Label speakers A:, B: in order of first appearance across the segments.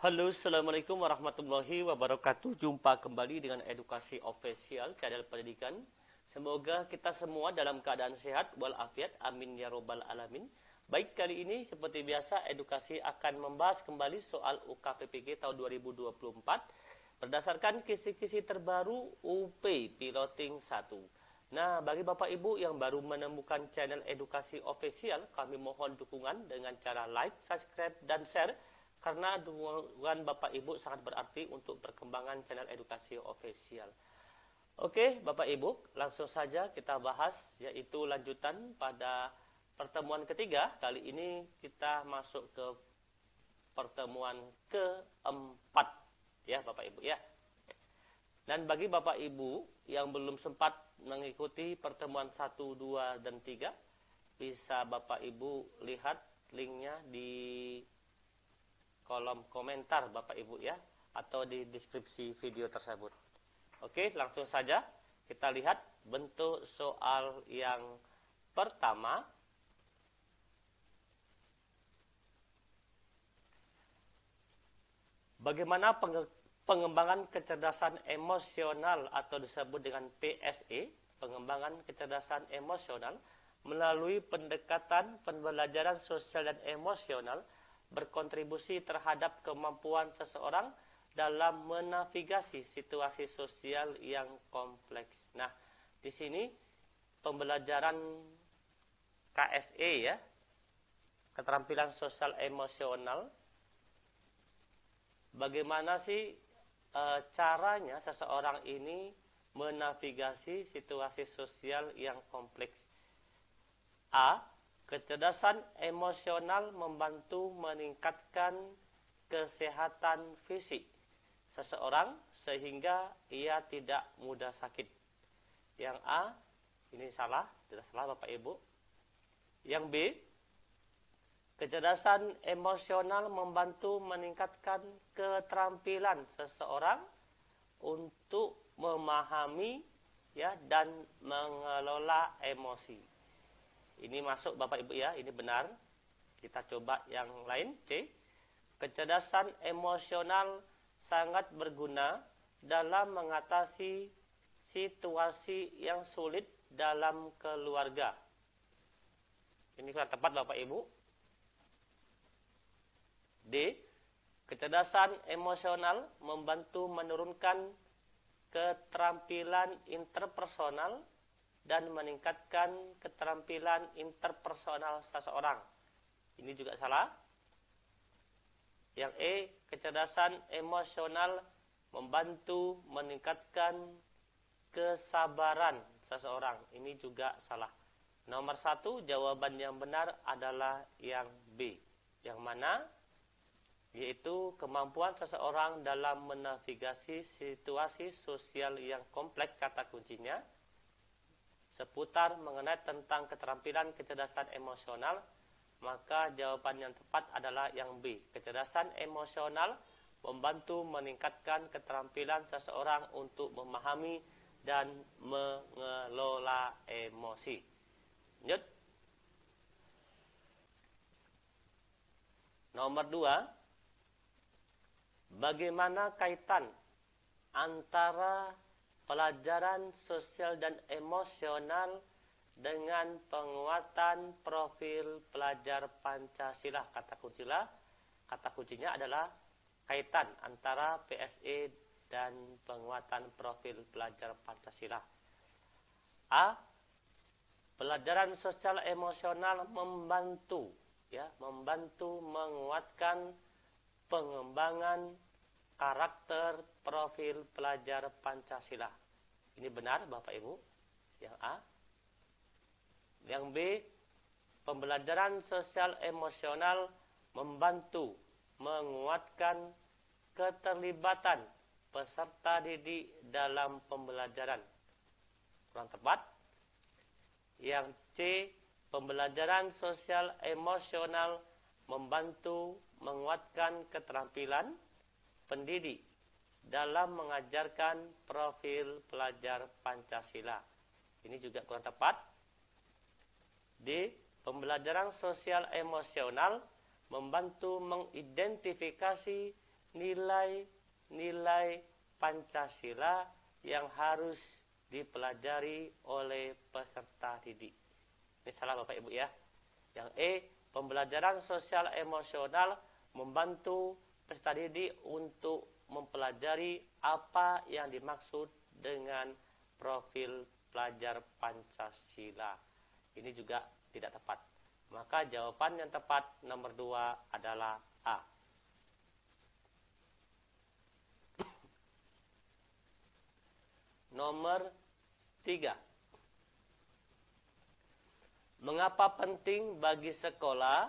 A: Halo, Assalamualaikum warahmatullahi wabarakatuh. Jumpa kembali dengan Edukasi Official, channel pendidikan. Semoga kita semua dalam keadaan sehat walafiat. Amin ya robbal alamin. Baik, kali ini seperti biasa Edukasi akan membahas kembali soal UKPPG tahun 2024 berdasarkan kisi-kisi terbaru UP Piloting 1. Nah, bagi Bapak Ibu yang baru menemukan channel Edukasi Official, kami mohon dukungan dengan cara like, subscribe, dan share, karena dukungan Bapak Ibu sangat berarti untuk perkembangan channel Edukasi Official. Oke, Bapak Ibu, langsung saja kita bahas, yaitu lanjutan pada pertemuan ketiga. Kali ini kita masuk ke pertemuan keempat, ya Bapak Ibu ya. Dan bagi Bapak Ibu yang belum sempat mengikuti pertemuan 1, 2, dan 3, bisa Bapak Ibu lihat linknya di kolom komentar Bapak Ibu ya, atau di deskripsi video tersebut. Oke, langsung saja kita lihat bentuk soal yang pertama. Bagaimana pengembangan kecerdasan emosional atau disebut dengan PSE, pengembangan kecerdasan emosional melalui pendekatan pembelajaran sosial dan emosional berkontribusi terhadap kemampuan seseorang dalam menavigasi situasi sosial yang kompleks. Nah, di sini pembelajaran KSE ya, keterampilan sosial emosional. Bagaimana sih caranya seseorang ini menavigasi situasi sosial yang kompleks? A. Kecerdasan emosional membantu meningkatkan kesehatan fisik seseorang sehingga ia tidak mudah sakit. Yang A, ini salah, tidak salah Bapak Ibu. Yang B, kecerdasan emosional membantu meningkatkan keterampilan seseorang untuk memahami ya dan mengelola emosi. Ini masuk Bapak Ibu ya, ini benar. Kita coba yang lain, C. Kecerdasan emosional sangat berguna dalam mengatasi situasi yang sulit dalam keluarga. Ini kurang tepat Bapak Ibu. D. Kecerdasan emosional membantu menurunkan keterampilan interpersonal dan meningkatkan keterampilan interpersonal seseorang. Ini juga salah. Yang E. Kecerdasan emosional membantu meningkatkan kesabaran seseorang. Ini juga salah. Nomor 1, jawaban yang benar adalah yang B. Yang mana? Yaitu kemampuan seseorang dalam menavigasi situasi sosial yang kompleks, kata kuncinya. Seputar mengenai tentang keterampilan kecerdasan emosional, maka jawaban yang tepat adalah yang B. Kecerdasan emosional membantu meningkatkan keterampilan seseorang untuk memahami dan mengelola emosi. Lanjut. Nomor 2. Bagaimana kaitan antara pelajaran sosial dan emosional dengan penguatan profil pelajar Pancasila? Kata kuncinya adalah kaitan antara PSE dan penguatan profil pelajar Pancasila. A. Pelajaran sosial emosional membantu menguatkan pengembangan karakter profil pelajar Pancasila. Ini benar Bapak Ibu. Yang A. Yang B. Pembelajaran sosial emosional membantu menguatkan keterlibatan peserta didik dalam pembelajaran. Kurang tepat. Yang C. Pembelajaran sosial emosional membantu menguatkan keterampilan pendidik dalam mengajarkan profil pelajar Pancasila. Ini juga kurang tepat. D. Pembelajaran sosial emosional membantu mengidentifikasi nilai-nilai Pancasila yang harus dipelajari oleh peserta didik. Ini salah Bapak Ibu ya. Yang E, pembelajaran sosial emosional membantu peserta didik untuk mempelajari apa yang dimaksud dengan profil pelajar Pancasila. Ini juga tidak tepat. Maka jawaban yang tepat nomor 2 adalah A. Nomor 3. Mengapa penting bagi sekolah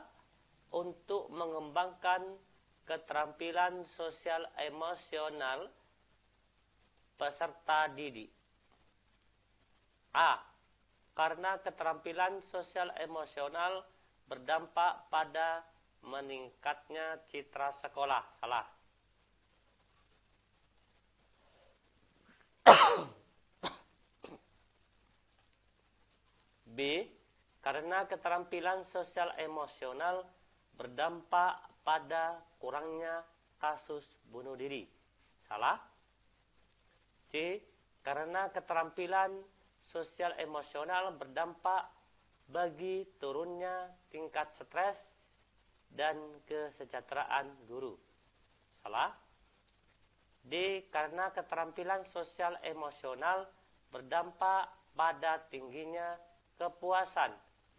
A: untuk mengembangkan keterampilan sosial emosional peserta didik? A. Karena keterampilan sosial emosional berdampak pada meningkatnya citra sekolah. Salah. B. Karena keterampilan sosial emosional berdampak pada kurangnya kasus bunuh diri. Salah. C. Karena keterampilan sosial emosional berdampak bagi turunnya tingkat stres dan kesejahteraan guru. Salah. D. Karena keterampilan sosial emosional berdampak pada tingginya kepuasan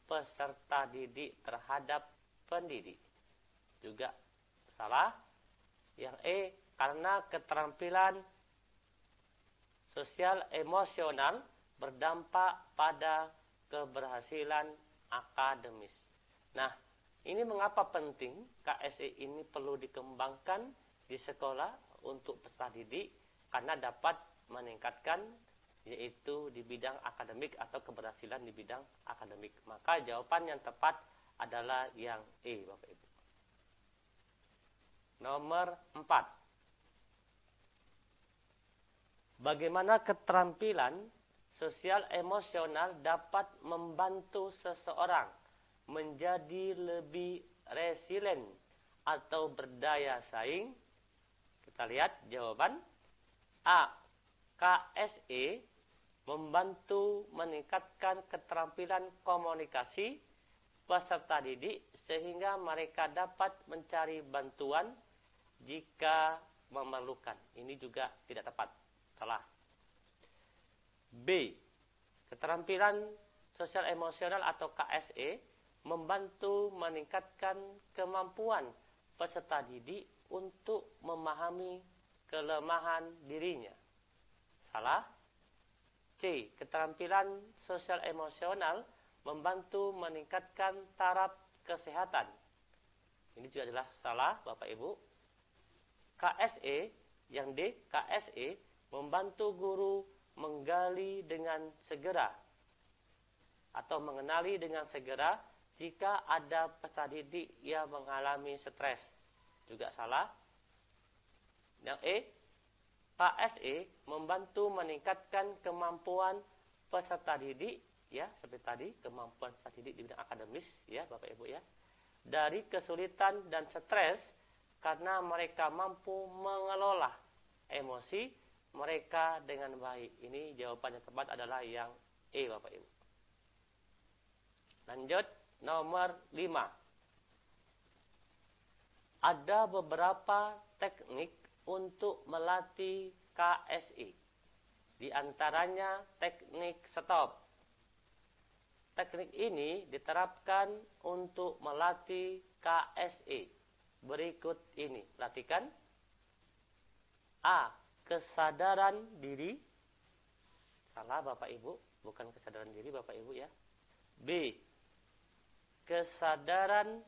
A: peserta didik terhadap pendidik. Juga salah. Yang E, karena keterampilan sosial emosional berdampak pada keberhasilan akademis. Nah, ini mengapa penting KSE ini perlu dikembangkan di sekolah untuk peserta didik, karena dapat meningkatkan yaitu di bidang akademik atau keberhasilan di bidang akademik. Maka jawaban yang tepat adalah yang E, Bapak Ibu. Nomor 4. Bagaimana keterampilan sosial emosional dapat membantu seseorang menjadi lebih resilient atau berdaya saing? Kita lihat jawaban. A. KSE membantu meningkatkan keterampilan komunikasi peserta didik sehingga mereka dapat mencari bantuan jika memerlukan. Ini juga tidak tepat. Salah. B. Keterampilan sosial emosional atau KSE membantu meningkatkan kemampuan peserta didik untuk memahami kelemahan dirinya. Salah. C. Keterampilan sosial emosional membantu meningkatkan taraf kesehatan. Ini juga jelas salah, Bapak Ibu. KSE, yang D, KSE membantu guru menggali dengan segera atau mengenali dengan segera jika ada peserta didik yang mengalami stres. Juga salah. Yang E, KSE membantu meningkatkan kemampuan peserta didik, ya, seperti tadi, kemampuan peserta didik di bidang akademis, ya, Bapak Ibu ya, dari kesulitan dan stres karena mereka mampu mengelola emosi mereka dengan baik. Ini jawaban yang tepat adalah yang E, Bapak Ibu. Lanjut, nomor 5. Ada beberapa teknik untuk melatih KSE. Di antaranya teknik stop. Teknik ini diterapkan untuk melatih KSE. Berikut ini. Perhatikan. A. Kesadaran diri. Salah Bapak Ibu. Bukan kesadaran diri Bapak Ibu ya. B. Kesadaran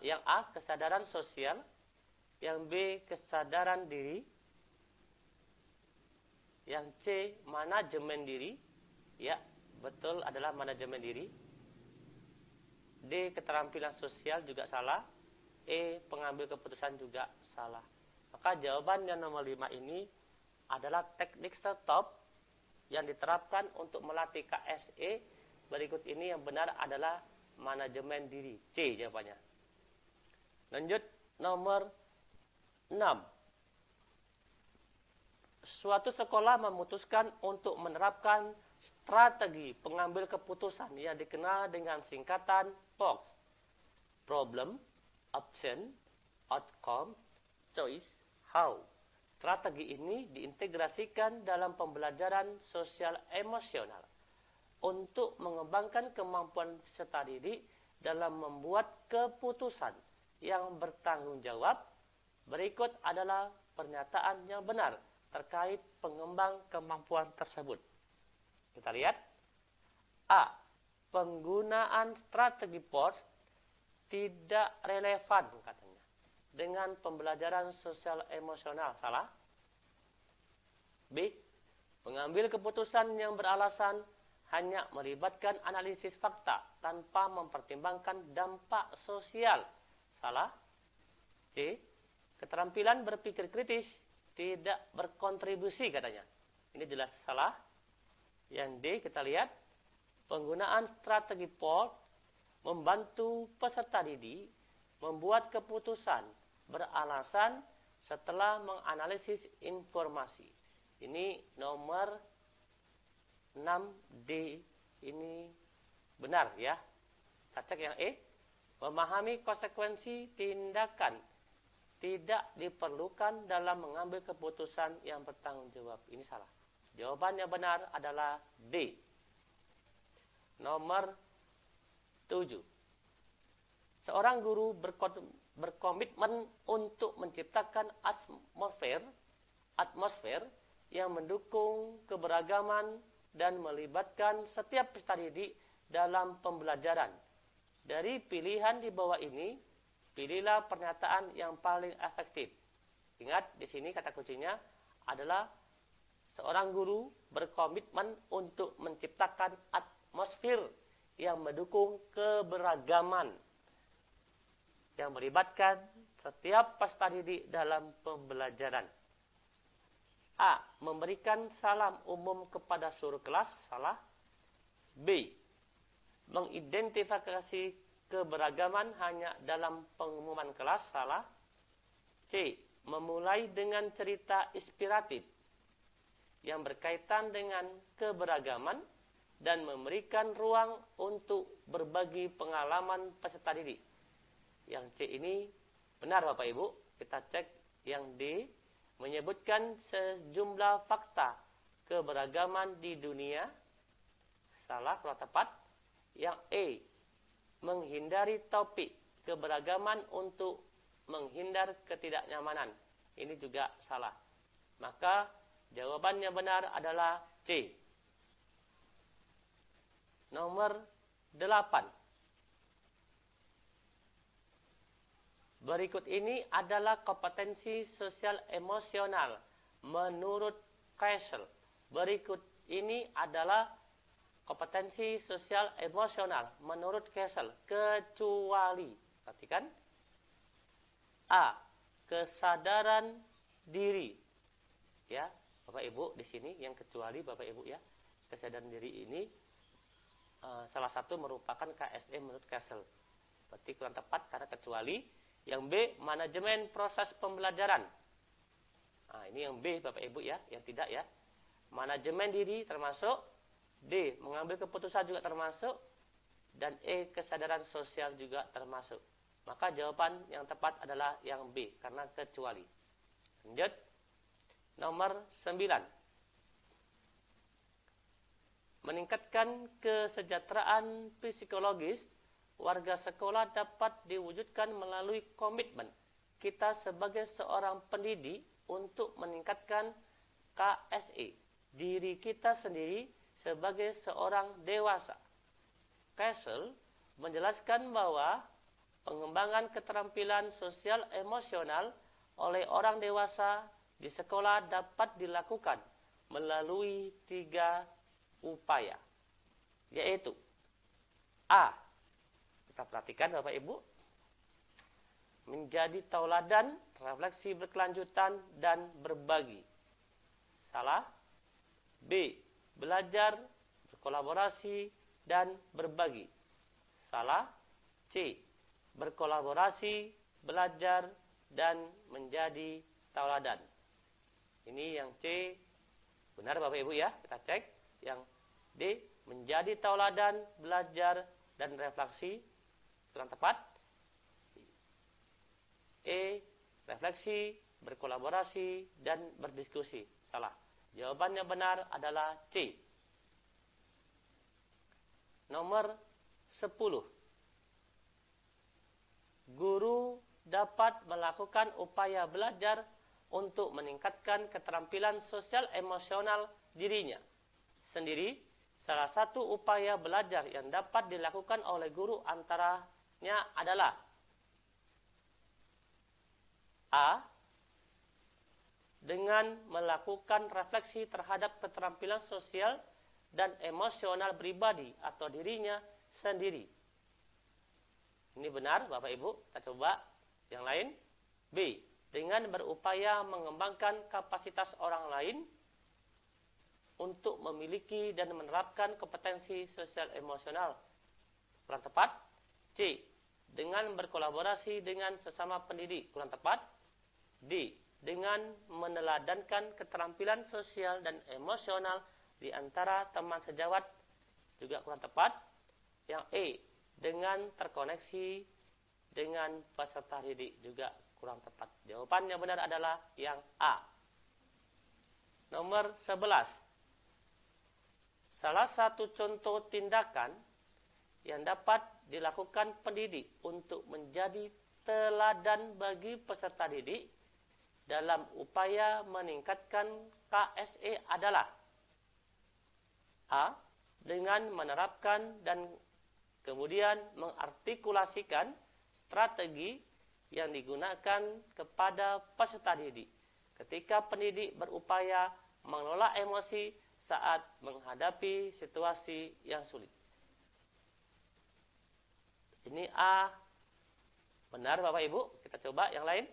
A: yang A, kesadaran sosial. Yang B, kesadaran diri. Yang C, manajemen diri. Ya, betul adalah manajemen diri. D, keterampilan sosial juga salah. E, pengambil keputusan juga salah. Maka jawaban yang nomor 5 ini adalah teknik stop yang diterapkan untuk melatih KSE. Berikut ini yang benar adalah manajemen diri. C jawabannya. Lanjut, nomor 6. Suatu sekolah memutuskan untuk menerapkan strategi pengambil keputusan yang dikenal dengan singkatan POX. Problem, Option, Outcome, Choice, How. Strategi ini diintegrasikan dalam pembelajaran sosial emosional untuk mengembangkan kemampuan peserta didik dalam membuat keputusan yang bertanggung jawab. Berikut adalah pernyataan yang benar terkait pengembang kemampuan tersebut. Kita lihat. A. Penggunaan strategi POX tidak relevan katanya dengan pembelajaran sosial emosional. Salah. B. Mengambil keputusan yang beralasan hanya melibatkan analisis fakta tanpa mempertimbangkan dampak sosial. Salah. C. Keterampilan berpikir kritis tidak berkontribusi katanya. Ini jelas salah. Yang D, kita lihat. Penggunaan strategi POX membantu peserta didik membuat keputusan beralasan setelah menganalisis informasi. Ini nomor 6D. Ini benar ya. Kita cek yang E. Memahami konsekuensi tindakan tidak diperlukan dalam mengambil keputusan yang bertanggung jawab. Ini salah. Jawaban yang benar adalah D. Nomor 7. Seorang guru berkomitmen untuk menciptakan atmosfer yang mendukung keberagaman dan melibatkan setiap peserta didik dalam pembelajaran. Dari pilihan di bawah ini, pilihlah pernyataan yang paling efektif. Ingat, di sini kata kuncinya adalah seorang guru berkomitmen untuk menciptakan atmosfer yang mendukung keberagaman, yang melibatkan setiap peserta didik dalam pembelajaran. A. Memberikan salam umum kepada seluruh kelas. Salah. B. Mengidentifikasi keberagaman hanya dalam pengumuman kelas. Salah. C. Memulai dengan cerita inspiratif yang berkaitan dengan keberagaman dan memberikan ruang untuk berbagi pengalaman peserta didik. Yang C ini benar Bapak Ibu. Kita cek yang D. Menyebutkan sejumlah fakta keberagaman di dunia. Salah kalau tepat. Yang E. Menghindari topik keberagaman untuk menghindar ketidaknyamanan. Ini juga salah. Maka jawabannya benar adalah C. Nomor 8. Berikut ini adalah kompetensi sosial emosional menurut Castle. Berikut ini adalah kompetensi sosial emosional menurut Castle, kecuali, perhatikan, A. Kesadaran diri. Ya, Bapak Ibu di sini yang kecuali Bapak Ibu ya. Kesadaran diri ini salah satu merupakan KSE menurut Castle. Berarti kurang tepat karena kecuali. Yang B, manajemen proses pembelajaran. Nah, ini yang B Bapak Ibu ya, yang tidak ya. Manajemen diri termasuk. D, mengambil keputusan juga termasuk. Dan E, kesadaran sosial juga termasuk. Maka jawaban yang tepat adalah yang B, karena kecuali. Lanjut. Nomor 9. Meningkatkan kesejahteraan psikologis warga sekolah dapat diwujudkan melalui komitmen kita sebagai seorang pendidik untuk meningkatkan KSE, diri kita sendiri sebagai seorang dewasa. Castle menjelaskan bahwa pengembangan keterampilan sosial emosional oleh orang dewasa di sekolah dapat dilakukan melalui 3 upaya, yaitu A. Kita perhatikan Bapak Ibu, menjadi tauladan, refleksi berkelanjutan, dan berbagi. Salah. B. Belajar, berkolaborasi, dan berbagi. Salah. C. Berkolaborasi belajar, dan menjadi tauladan. Ini yang C, benar Bapak Ibu ya, kita cek. Yang D, menjadi tauladan, belajar, dan refleksi, kurang tepat. E, refleksi, berkolaborasi, dan berdiskusi, salah. Jawaban yang benar adalah C. Nomor 10. Guru dapat melakukan upaya belajar untuk meningkatkan keterampilan sosial emosional dirinya sendiri. Salah satu upaya belajar yang dapat dilakukan oleh guru antaranya adalah A. Dengan melakukan refleksi terhadap keterampilan sosial dan emosional pribadi atau dirinya sendiri. Ini benar Bapak Ibu, kita coba yang lain. B. Dengan berupaya mengembangkan kapasitas orang lain untuk memiliki dan menerapkan kompetensi sosial emosional. Kurang tepat. C. Dengan berkolaborasi dengan sesama pendidik. Kurang tepat. D. Dengan meneladankan keterampilan sosial dan emosional di antara teman sejawat. Juga kurang tepat. Yang E. Dengan terkoneksi dengan peserta didik. Juga kurang tepat. Jawaban yang benar adalah yang A. Nomor 11. Salah satu contoh tindakan yang dapat dilakukan pendidik untuk menjadi teladan bagi peserta didik dalam upaya meningkatkan KSE adalah A. Dengan menerapkan dan kemudian mengartikulasikan strategi yang digunakan kepada peserta didik ketika pendidik berupaya mengelola emosi saat menghadapi situasi yang sulit. Ini A. Benar Bapak Ibu. Kita coba yang lain.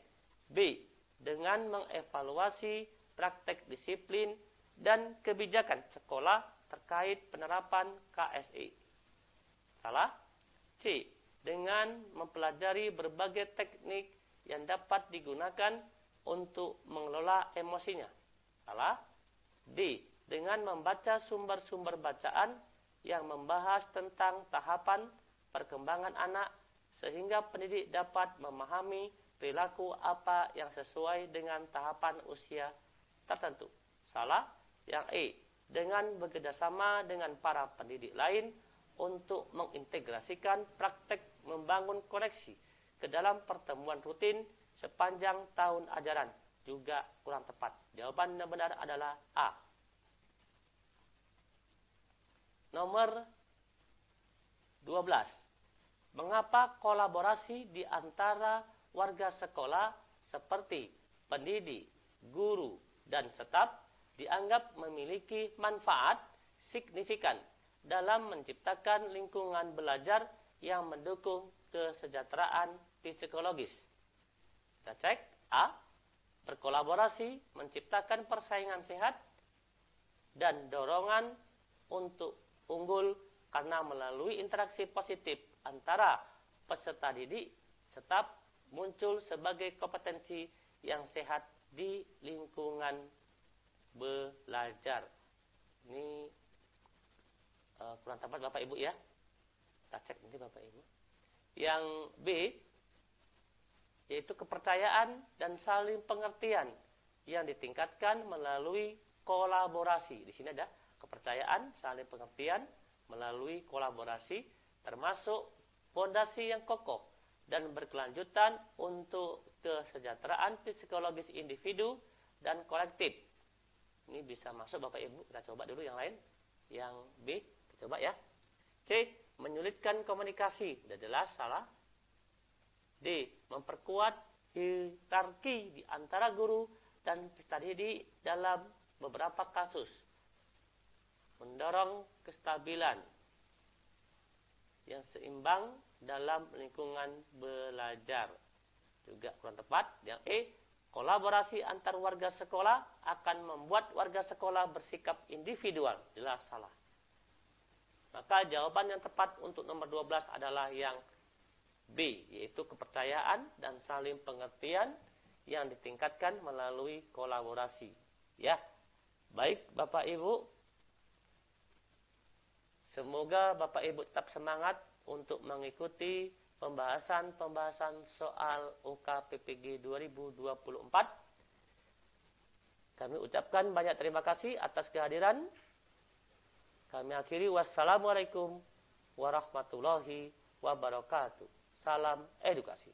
A: B. Dengan mengevaluasi praktek disiplin dan kebijakan sekolah terkait penerapan KSE. Salah. C. Dengan mempelajari berbagai teknik yang dapat digunakan untuk mengelola emosinya. Salah. D. Dengan membaca sumber-sumber bacaan yang membahas tentang tahapan perkembangan anak sehingga pendidik dapat memahami perilaku apa yang sesuai dengan tahapan usia tertentu. Salah. Yang E. Dengan bekerjasama dengan para pendidik lain untuk mengintegrasikan praktek membangun koneksi ke dalam pertemuan rutin sepanjang tahun ajaran. Juga kurang tepat. Jawaban yang benar adalah A. Nomor 12. Mengapa kolaborasi di antara warga sekolah seperti pendidik, guru, dan staf dianggap memiliki manfaat signifikan dalam menciptakan lingkungan belajar yang mendukung kesejahteraan psikologis? Kita cek. A. Berkolaborasi menciptakan persaingan sehat dan dorongan untuk unggul karena melalui interaksi positif antara peserta didik, staf muncul sebagai kompetensi yang sehat di lingkungan belajar. Ini kurang tepat Bapak Ibu ya. Kita cek nanti Bapak Ibu. Yang B, yaitu kepercayaan dan saling pengertian yang ditingkatkan melalui kolaborasi. Di sini ada kepercayaan, saling pengertian melalui kolaborasi, termasuk fondasi yang kokoh dan berkelanjutan untuk kesejahteraan psikologis individu dan kolektif. Ini bisa masuk Bapak Ibu. Kita coba dulu yang lain. Yang B, kita coba ya. C. Menyulitkan komunikasi. Sudah jelas, salah. D. Memperkuat hierarki di antara guru dan peserta didik dalam beberapa kasus. Mendorong kestabilan yang seimbang dalam lingkungan belajar. Juga kurang tepat. Yang E. Kolaborasi antar warga sekolah akan membuat warga sekolah bersikap individual. Jelas salah. Maka jawaban yang tepat untuk nomor 12 adalah yang B, yaitu kepercayaan dan saling pengertian yang ditingkatkan melalui kolaborasi. Ya, baik Bapak Ibu. Semoga Bapak Ibu tetap semangat untuk mengikuti pembahasan soal UKPPG 2024. Kami ucapkan banyak terima kasih atas kehadiran. Kami akhiri, wassalamualaikum warahmatullahi wabarakatuh. Salam edukasi.